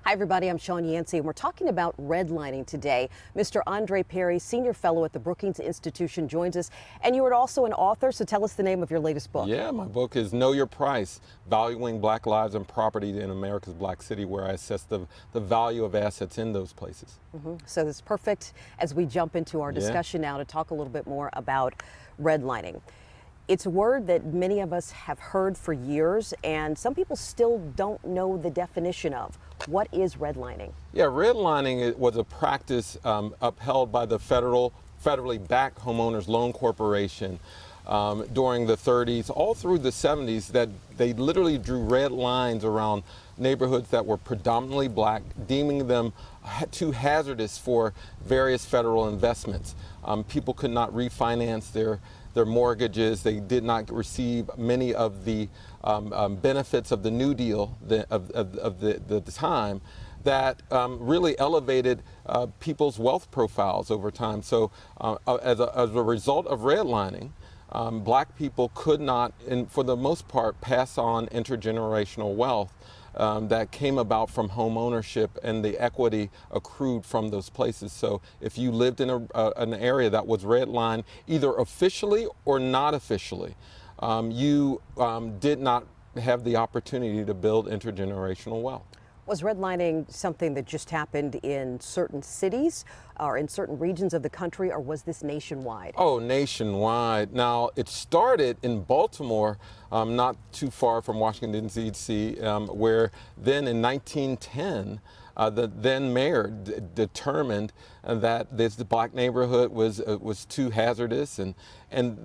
Hi, everybody. I'm Shawn Yancy, and we're talking about redlining today. Mr. Andre Perry, Senior Fellow at the Brookings Institution, joins us. And you are also an author, so tell us the name of your latest book. Yeah, my book is Know Your Price, Valuing Black Lives and Property in America's Black City, where I assess the value of assets in those places. So it's perfect as we jump into our discussion now to talk a little bit more about redlining. It's a word that many of us have heard for years, and some people still don't know the definition of. What is redlining? Yeah, redlining was a practice upheld by the federally backed Homeowners Loan Corporation during the 30s, all through the 70s, that they literally drew red lines around neighborhoods that were predominantly black, deeming them too hazardous for various federal investments. People could not refinance their mortgages. They did not receive many of the benefits of the New Deal of the time that really elevated people's wealth profiles over time. So as a result of redlining, black people could not, for the most part, pass on intergenerational wealth that came about from home ownership and the equity accrued from those places. So if you lived in an area that was redlined, either officially or not officially, you did not have the opportunity to build intergenerational wealth. Was redlining something that just happened in certain cities or in certain regions of the country, or was this nationwide? Oh, nationwide. Now, it started in Baltimore, not too far from Washington, D.C., where then in 1910, the then mayor determined that this black neighborhood was too hazardous, and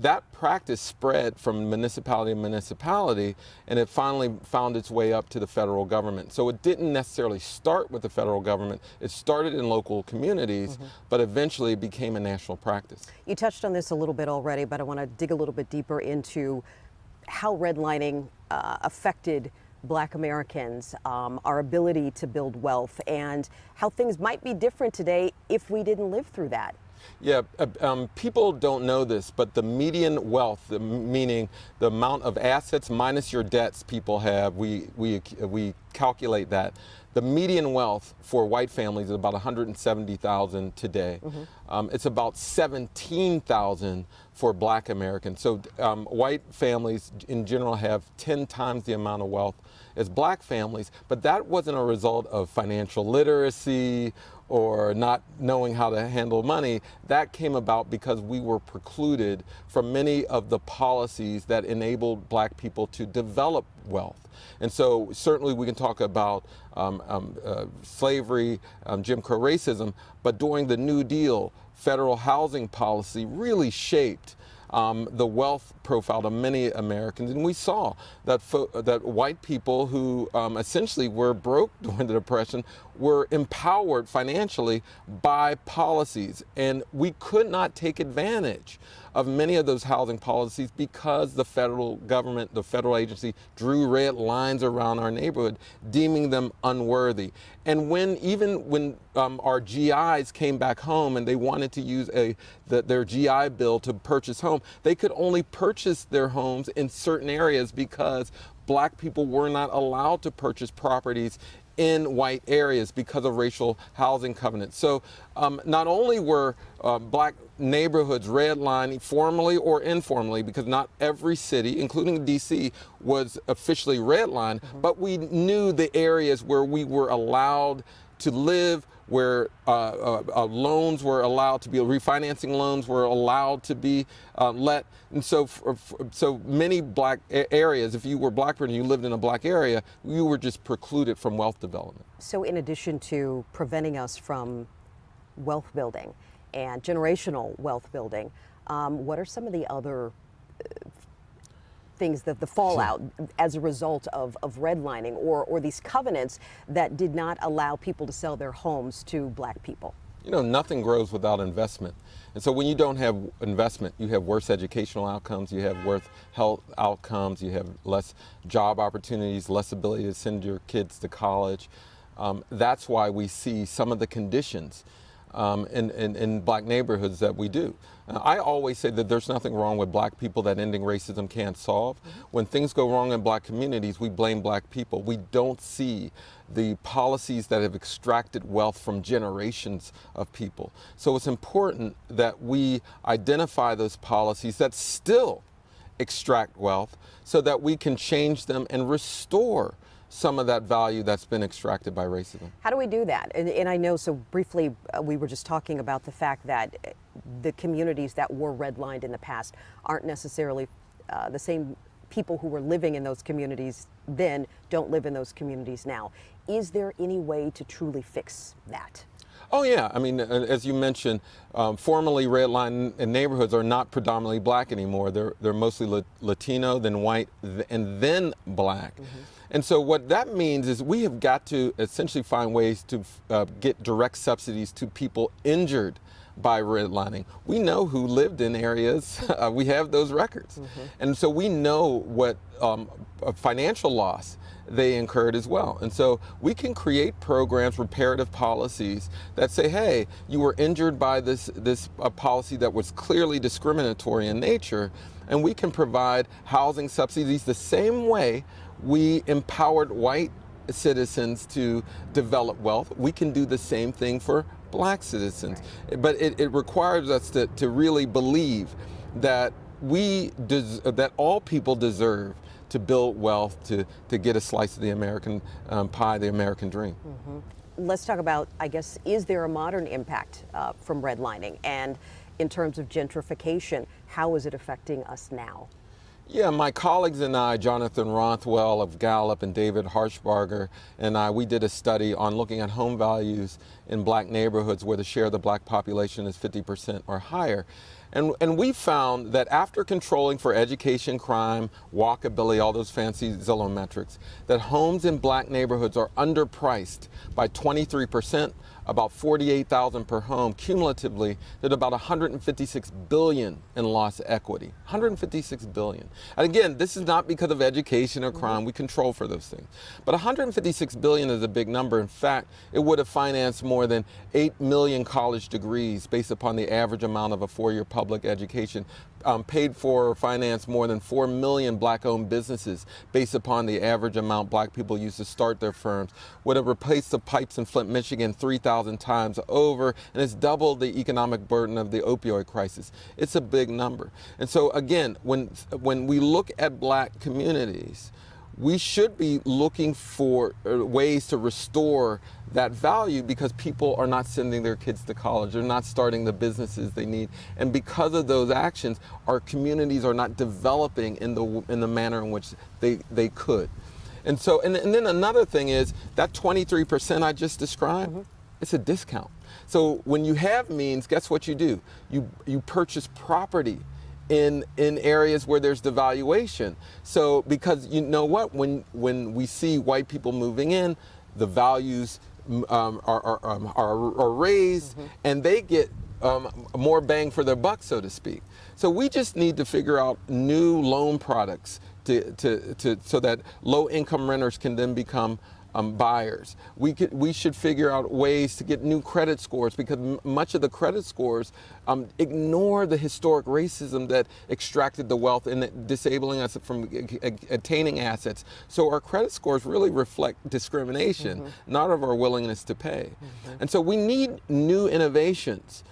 that practice spread from municipality to municipality, and it finally found its way up to the federal government. So it didn't necessarily start with the federal government. It started in local communities, but eventually became a national practice. You touched on this a little bit already, but I want to dig a little bit deeper into how redlining affected Black Americans, our ability to build wealth, and how things might be different today if we didn't live through that. Yeah, people don't know this, but the median wealth, meaning the amount of assets minus your debts people have, we calculate that. The median wealth for white families is about $170,000 today. It's about $17,000 for black Americans. So white families in general have 10 times the amount of wealth as black families, but that wasn't a result of financial literacy or not knowing how to handle money. That came about because we were precluded from many of the policies that enabled black people to develop wealth. And so certainly we can talk about slavery, Jim Crow racism, but during the New Deal, federal housing policy really shaped the wealth profile of many Americans, and we saw that that white people who essentially were broke during the Depression were empowered financially by policies, and we could not take advantage of many of those housing policies because the federal government, the federal agency, drew red lines around our neighborhood, deeming them unworthy. And even when our GIs came back home and they wanted to use their GI Bill to purchase home, they could only purchase their homes in certain areas because black people were not allowed to purchase properties in white areas because of racial housing covenants. So not only were black neighborhoods redlined formally or informally, because not every city, including DC, was officially redlined, but we knew the areas where we were allowed to live, where loans were allowed to be, refinancing loans were allowed to be let. And so many black areas, if you were black and you lived in a black area, you were just precluded from wealth development. So in addition to preventing us from wealth building and generational wealth building, what are some of the other things, that the fallout as a result of redlining or these covenants that did not allow people to sell their homes to black people? You know, nothing grows without investment. And so when you don't have investment, you have worse educational outcomes, you have worse health outcomes, you have less job opportunities, less ability to send your kids to college. That's why we see some of the conditions in black neighborhoods that we do. I always say that there's nothing wrong with black people that ending racism can't solve. When things go wrong in black communities, we blame black people. We don't see the policies that have extracted wealth from generations of people. So it's important that we identify those policies that still extract wealth so that we can change them and restore some of that value that's been extracted by racism. How do we do that? And I know, so briefly, we were just talking about the fact that the communities that were redlined in the past aren't necessarily the same people who were living in those communities then don't live in those communities now. Is there any way to truly fix that? Oh yeah, I mean, as you mentioned, formerly redlined neighborhoods are not predominantly black anymore. They're mostly Latino, then white, and then black. And so what that means is we have got to essentially find ways to get direct subsidies to people injured by redlining. We know who lived in areas, we have those records. And so we know what financial loss they incurred as well. And so we can create programs, reparative policies that say, hey, you were injured by this policy that was clearly discriminatory in nature, and we can provide housing subsidies the same way we empowered white citizens to develop wealth. We can do the same thing for black citizens. But it requires us to really believe that that all people deserve to build wealth, to get a slice of the American pie, the American dream. Let's talk about, I guess, is there a modern impact from redlining? And in terms of gentrification, how is it affecting us now? Yeah, my colleagues and I, Jonathan Rothwell of Gallup and David Harshbarger and I, we did a study on looking at home values in black neighborhoods where the share of the black population is 50% or higher. And we found that after controlling for education, crime, walkability, all those fancy Zillow metrics, that homes in black neighborhoods are underpriced by 23%, about $48,000 per home. Cumulatively, there's about $156 billion in lost equity. $156 billion. And again, this is not because of education or crime. We control for those things. But $156 billion is a big number. In fact, it would have financed more than 8 million college degrees based upon the average amount of a four-year public education, paid for or financed more than 4 million black-owned businesses based upon the average amount black people use to start their firms, would have replaced the pipes in Flint, Michigan 3,000 times over, and it's doubled the economic burden of the opioid crisis. It's a big number. And so again, when we look at black communities, we should be looking for ways to restore that value because people are not sending their kids to college, they're not starting the businesses they need. And because of those actions, our communities are not developing in the manner in which they could. And so, and then another thing is that 23% I just described, it's a discount. So when you have means, guess what you do? You purchase property in areas where there's devaluation. So because you know what, when we see white people moving in, the values are raised, and they get more bang for their buck, so to speak. So we just need to figure out new loan products so that low-income renters can then become buyers. We should figure out ways to get new credit scores because much of the credit scores ignore the historic racism that extracted the wealth and disabling us from attaining assets. So our credit scores really reflect discrimination, not of our willingness to pay. And so we need new innovations.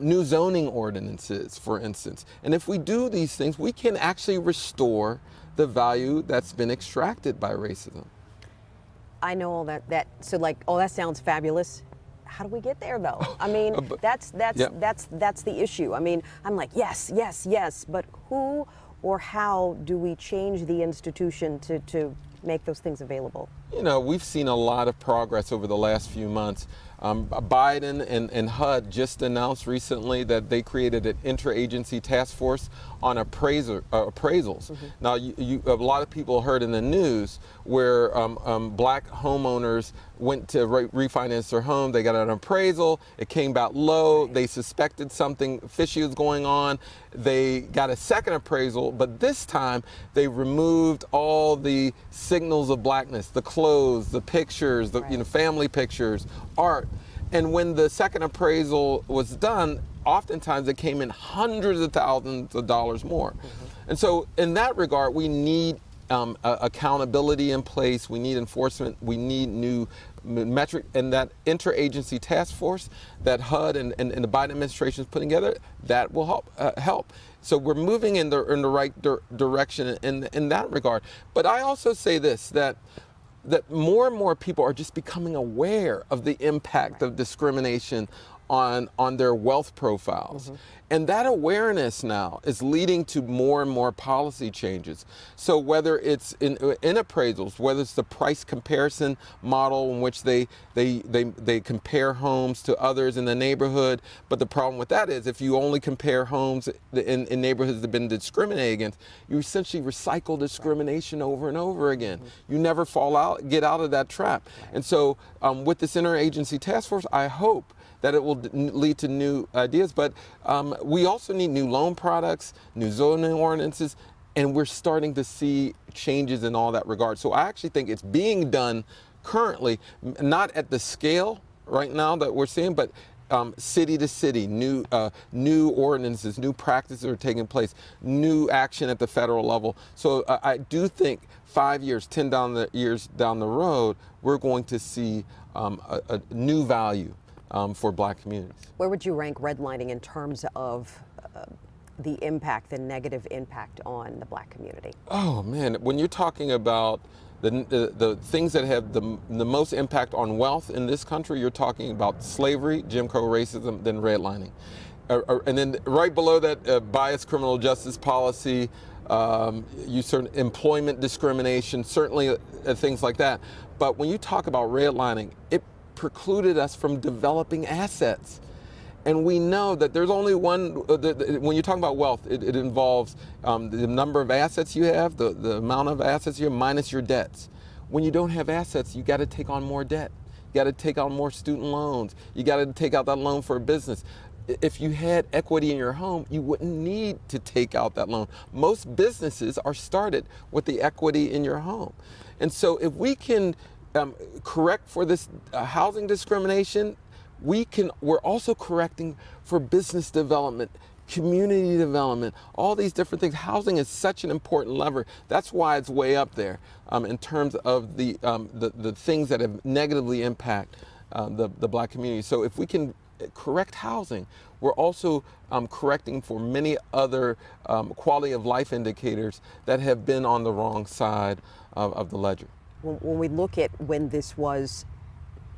New zoning ordinances, for instance. And if we do these things, we can actually restore the value that's been extracted by racism. I know all that. So like, oh, that sounds fabulous. How do we get there though? I mean, that's the issue. I mean, I'm like, yes, yes, yes, but who or how do we change the institution to make those things available? You know, we've seen a lot of progress over the last few months. Biden and HUD just announced recently that they created an interagency task force on appraisals. Now, a lot of people heard in the news where black homeowners went to refinance their home. They got an appraisal. It came back low. They suspected something fishy was going on. They got a second appraisal, but this time they removed all the signals of blackness, the clothes, the pictures, the family pictures, art. And when the second appraisal was done, oftentimes it came in hundreds of thousands of dollars more. And so in that regard, we need accountability in place, we need enforcement, we need new metric, and that interagency task force that HUD and the Biden administration is putting together, that will help. So we're moving in the right direction in that regard. But I also say this, that more and more people are just becoming aware of the impact of discrimination on their wealth profiles. And that awareness now is leading to more and more policy changes. So whether it's in appraisals, whether it's the price comparison model in which they compare homes to others in the neighborhood, but the problem with that is if you only compare homes in neighborhoods that have been discriminated against, you essentially recycle discrimination over and over again. You never get out of that trap. And so with this interagency task force, I hope that it will lead to new ideas, but we also need new loan products, new zoning ordinances, and we're starting to see changes in all that regard. So I actually think it's being done currently, not at the scale right now that we're seeing, but city to city, new ordinances, new practices are taking place, new action at the federal level. So I do think 5 years, 10 years down the road, we're going to see a new value for Black communities. Where would you rank redlining in terms of the impact, the negative impact on the Black community? Oh man, when you're talking about the things that have the most impact on wealth in this country, you're talking about slavery, Jim Crow racism, then redlining. And then right below that, biased criminal justice policy, employment discrimination, certainly things like that. But when you talk about redlining, it precluded us from developing assets. And we know that there's only one, when you're talking about wealth, it involves the number of assets you have, the amount of assets you have minus your debts. When you don't have assets, you got to take on more debt. You got to take on more student loans. You got to take out that loan for a business. If you had equity in your home, you wouldn't need to take out that loan. Most businesses are started with the equity in your home. And so if we can correct for this housing discrimination, we're also correcting for business development, community development, all these different things. Housing is such an important lever. That's why it's way up there in terms of the things that have negatively impact the Black community. So if we can correct housing, we're also correcting for many other quality of life indicators that have been on the wrong side of the ledger. When we look at when this was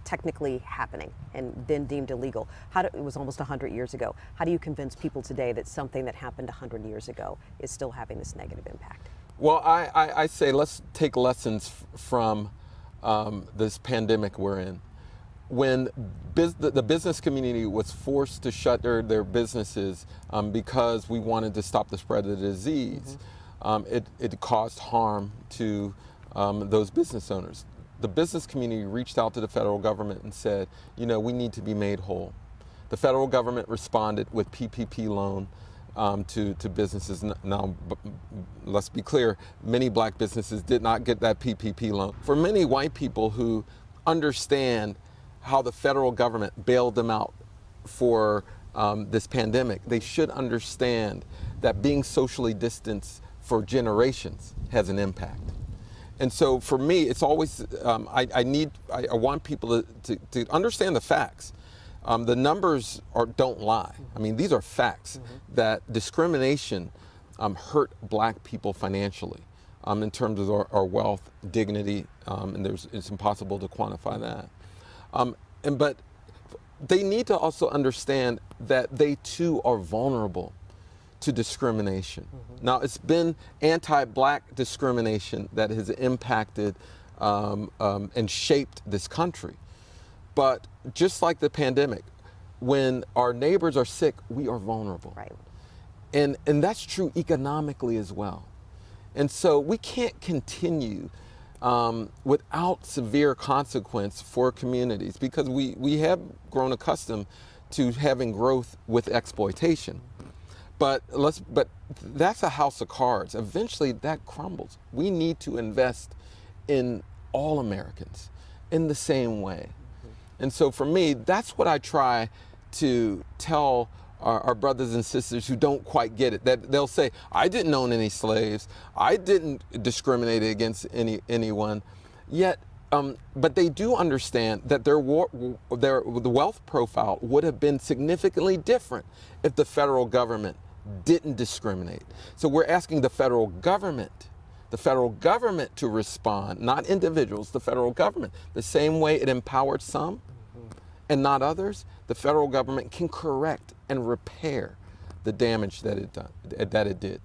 technically happening and then deemed illegal, it was almost 100 years ago. How do you convince people today that something that happened 100 years ago is still having this negative impact? Well, I say let's take lessons from this pandemic we're in. When the business community was forced to shutter their businesses because we wanted to stop the spread of the disease, it caused harm to those business owners. The business community reached out to the federal government and said, we need to be made whole. The federal government responded with PPP loan to businesses. Now, let's be clear, many Black businesses did not get that PPP loan. For many white people who understand how the federal government bailed them out for this pandemic, they should understand that being socially distanced for generations has an impact. And so for me, it's always, I want people to understand the facts. The numbers don't lie. I mean, these are facts that discrimination hurt Black people financially in terms of our wealth, dignity, and it's impossible to quantify that. But they need to also understand that they too are vulnerable to discrimination. Now, it's been anti-Black discrimination that has impacted and shaped this country. But just like the pandemic, when our neighbors are sick, we are vulnerable. Right. And that's true economically as well. And so we can't continue without severe consequence for communities, because we have grown accustomed to having growth with exploitation. But that's a house of cards. Eventually that crumbles. We need to invest in all Americans in the same way. And so for me, that's what I try to tell our brothers and sisters who don't quite get it. That they'll say, I didn't own any slaves. I didn't discriminate against anyone. Yet, but they do understand that the wealth profile would have been significantly different if the federal government didn't discriminate. So we're asking the federal government to respond, not individuals, the federal government. The same way it empowered some and not others, the federal government can correct and repair the damage that it did.